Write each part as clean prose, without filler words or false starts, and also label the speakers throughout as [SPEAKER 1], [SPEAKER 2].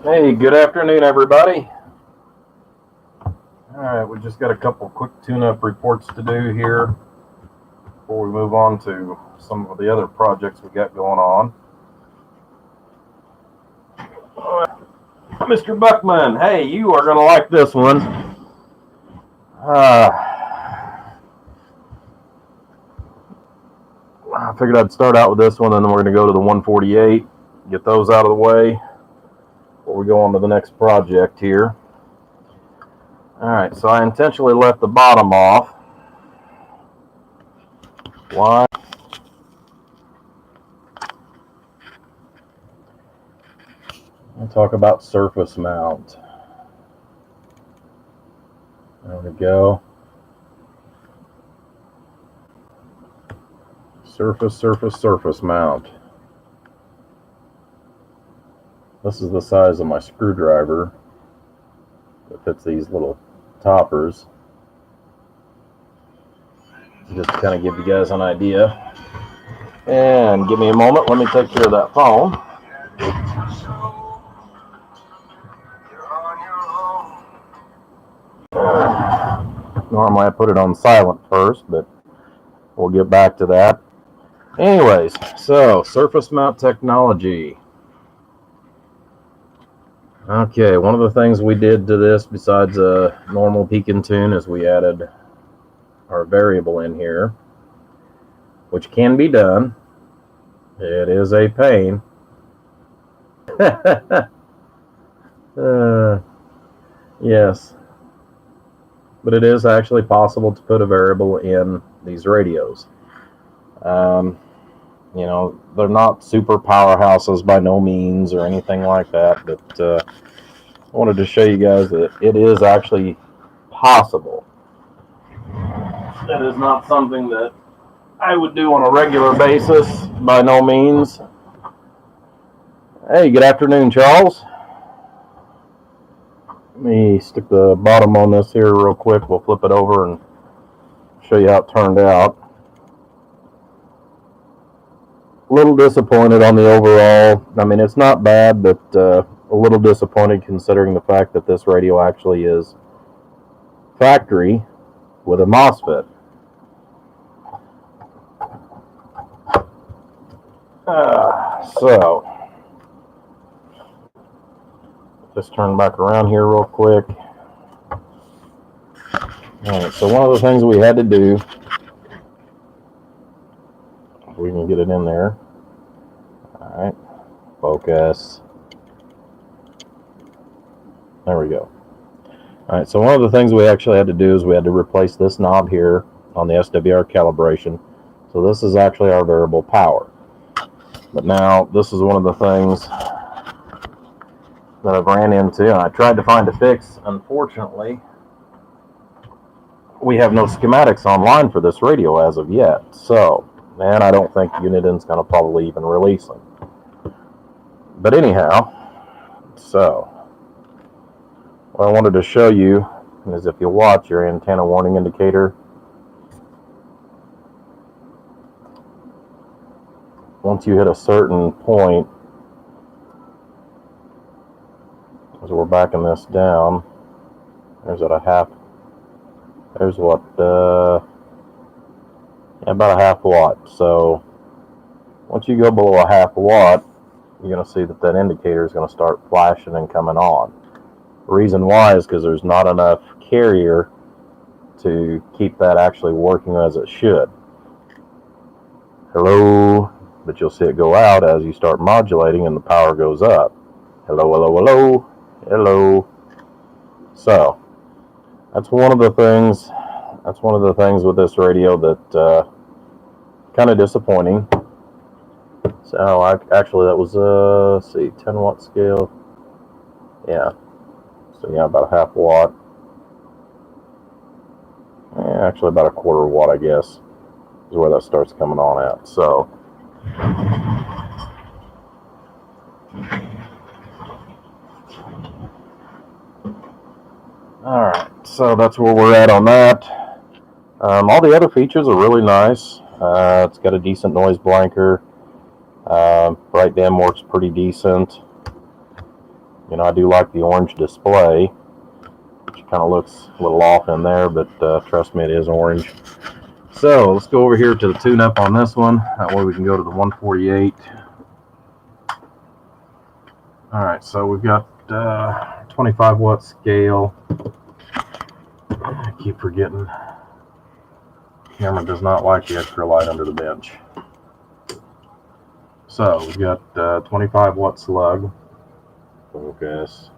[SPEAKER 1] Hey, good afternoon, everybody. All right, we just got a couple quick tune-up reports to do here before we move on to some of the other projects we got going on. Mr. Buckman, hey, you are going to like this one. I figured I'd start out with this one, and then we're going to go to the 148, get those out of the way before we go on to the next project here. All right, so I intentionally left the bottom off. Why? We'll talk about surface mount. There we go. Surface mount. This is the size of my screwdriver that fits these little toppers. Just to kind of give you guys an idea. And give me a moment, let me take care of that phone. Normally I put it on silent first, but we'll get back to that. Anyways, so surface mount technology. Okay, one of the things we did to this besides a normal peak and tune is we added our variable in here, which can be done. It is a pain. Yes, but it is actually possible to put a variable in these radios. You know, they're not super powerhouses by no means or anything like that, but I wanted to show you guys that it is actually possible. That is not something that I would do on a regular basis by no means. Hey, good afternoon, Charles. Let me stick the bottom on this here real quick. We'll flip it over and show you how it turned out. A little disappointed on the overall. I mean, it's not bad, but a little disappointed considering the fact that this radio actually is factory with a MOSFET. So just turn back around here real quick. Alright, so one of the things we had to do, if we can get it in there. Alright, focus. There we go. Alright, so one of the things we actually had to do is we had to replace this knob here on the SWR calibration. So this is actually our variable power. But now this is one of the things that I've ran into, and I tried to find a fix. Unfortunately, we have no schematics online for this radio as of yet. So, and I don't think Uniden's going to probably even release them. But anyhow, so what I wanted to show you is if you watch your antenna warning indicator, once you hit a certain point, as we're backing this down, there's at a half, there's what, about a half watt. So once you go below a half watt, you're going to see that that indicator is going to start flashing and coming on. The reason why is because there's not enough carrier to keep that actually working as it should. Hello, but you'll see it go out as you start modulating and the power goes up. Hello, hello, hello, hello. So that's one of the things. That's one of the things with this radio that kind of disappointing. So actually that was let's see, 10 watt scale. Yeah. So yeah, about a half watt. Yeah, actually about a quarter watt, I guess, is where that starts coming on at. So alright, so that's where we're at on that. All the other features are really nice. It's got a decent noise blanker. Bright dim works pretty decent. You know, I do like the orange display, which kind of looks a little off in there, but trust me, it is orange. So let's go over here to the tune-up on this one. That way we can go to the 148. All right, so we've got 25 watt scale. I keep forgetting. Camera does not like the extra light under the bench. So we've got 25 watt slug. Focus.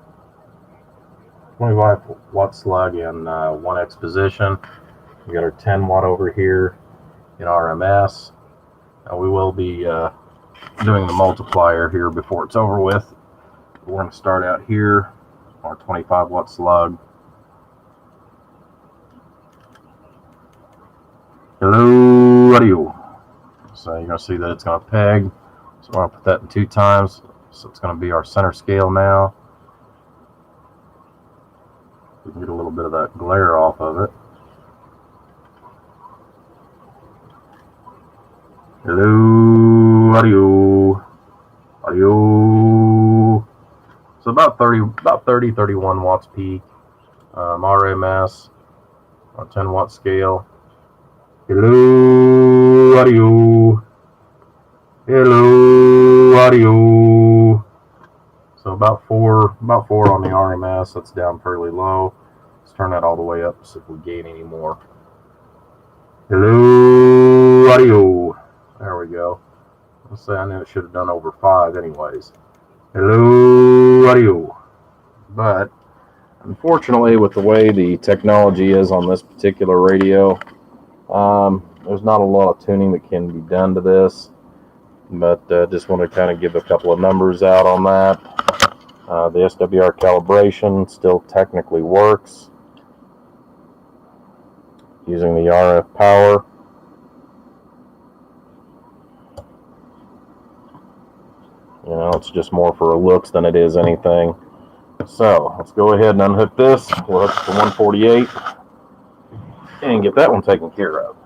[SPEAKER 1] 25 watt slug in 1x position. We got our 10 watt over here in RMS. We will be doing the multiplier here before it's over with. We're going to start out here, our 25 watt slug. Hello, audio. So you're going to see that it's going to peg. So we're going to put that in 2 times. So it's going to be our center scale now. We can get a little bit of that glare off of it. Hello, audio. Audio. So about 31 watts peak. RMS on 10 watt scale. Hello, audio. Hello, audio. So about four on the RMS. That's down fairly low. Let's turn that all the way up to see if we gain any more. Hello, audio. There we go. Let's say I knew it should have done over 5 anyways. Hello, audio. But unfortunately, with the way the technology is on this particular radio, there's not a lot of tuning that can be done to this. But just want to kind of give a couple of numbers out on that. The SWR calibration still technically works using the RF power. You know, it's just more for looks than it is anything. So let's go ahead and unhook this. We'll hook the 148 and get that one taken care of.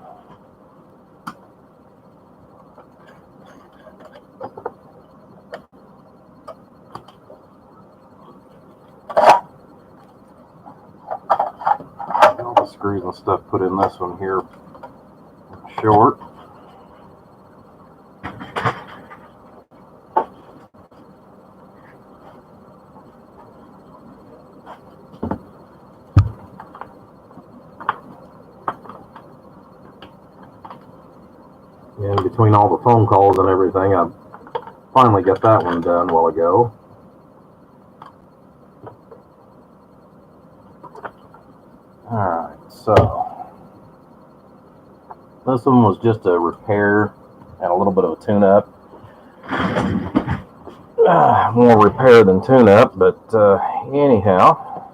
[SPEAKER 1] All the screws and stuff put in this one here short. And between all the phone calls and everything, I finally got that one done a while ago. Alright, so this one was just a repair and a little bit of a tune-up. More repair than tune-up, but anyhow,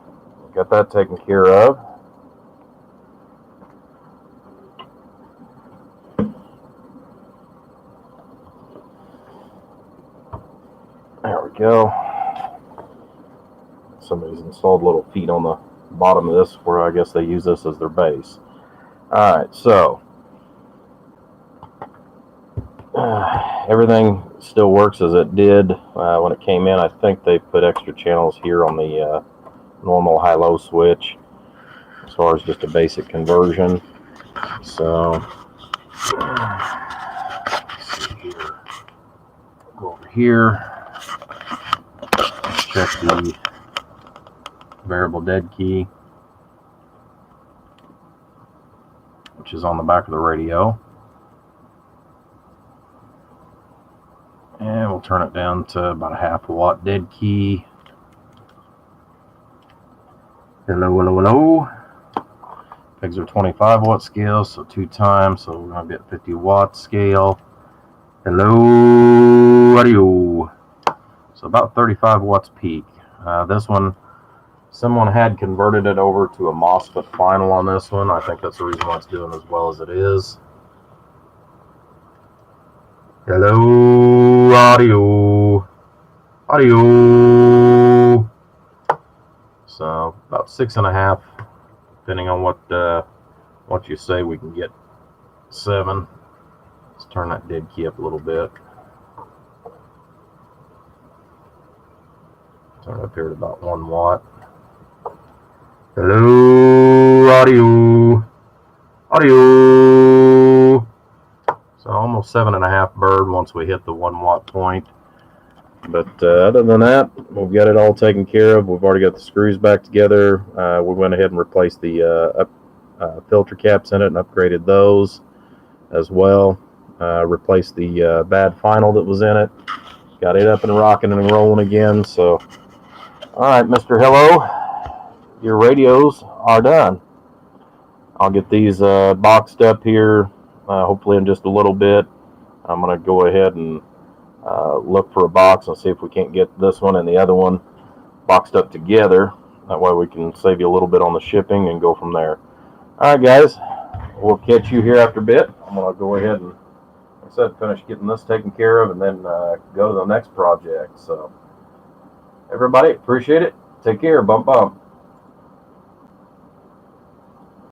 [SPEAKER 1] got that taken care of. There we go. Somebody's installed little feet on the bottom of this where I guess they use this as their base. Alright, so everything still works as it did when it came in. I think they put extra channels here on the normal high-low switch as far as just a basic conversion. So let's see here. Go over here. Check the variable dead key, which is on the back of the radio. And we'll turn it down to about a ½ watt dead key. Hello, hello, hello. Pegs are 25 watt scale, so 2 times, so we're going to get 50 watt scale. Hello, audio. So about 35 watts peak. This one, someone had converted it over to a MOSFET final on this one. I think that's the reason why it's doing as well as it is. Hello, audio. Audio. So about 6.5, depending on what you say. We can get 7. Let's turn that dead key up a little bit. Turn up here to about 1 watt. Hello, audio. Audio. So almost 7.5 bird once we hit the 1 watt point. But other than that, we've got it all taken care of. We've already got the screws back together. We went ahead and replaced the filter caps in it and upgraded those as well. Replaced the bad final that was in it. Got it up and rocking and rolling again. So, all right, Mr. Hello, your radios are done. I'll get these boxed up here, hopefully in just a little bit. I'm going to go ahead and look for a box and see if we can't get this one and the other one boxed up together. That way we can save you a little bit on the shipping and go from there. All right, guys, we'll catch you here after a bit. I'm going to go ahead and, like I said, finish getting this taken care of and then go to the next project. So, everybody, appreciate it. Take care. Bump, bump.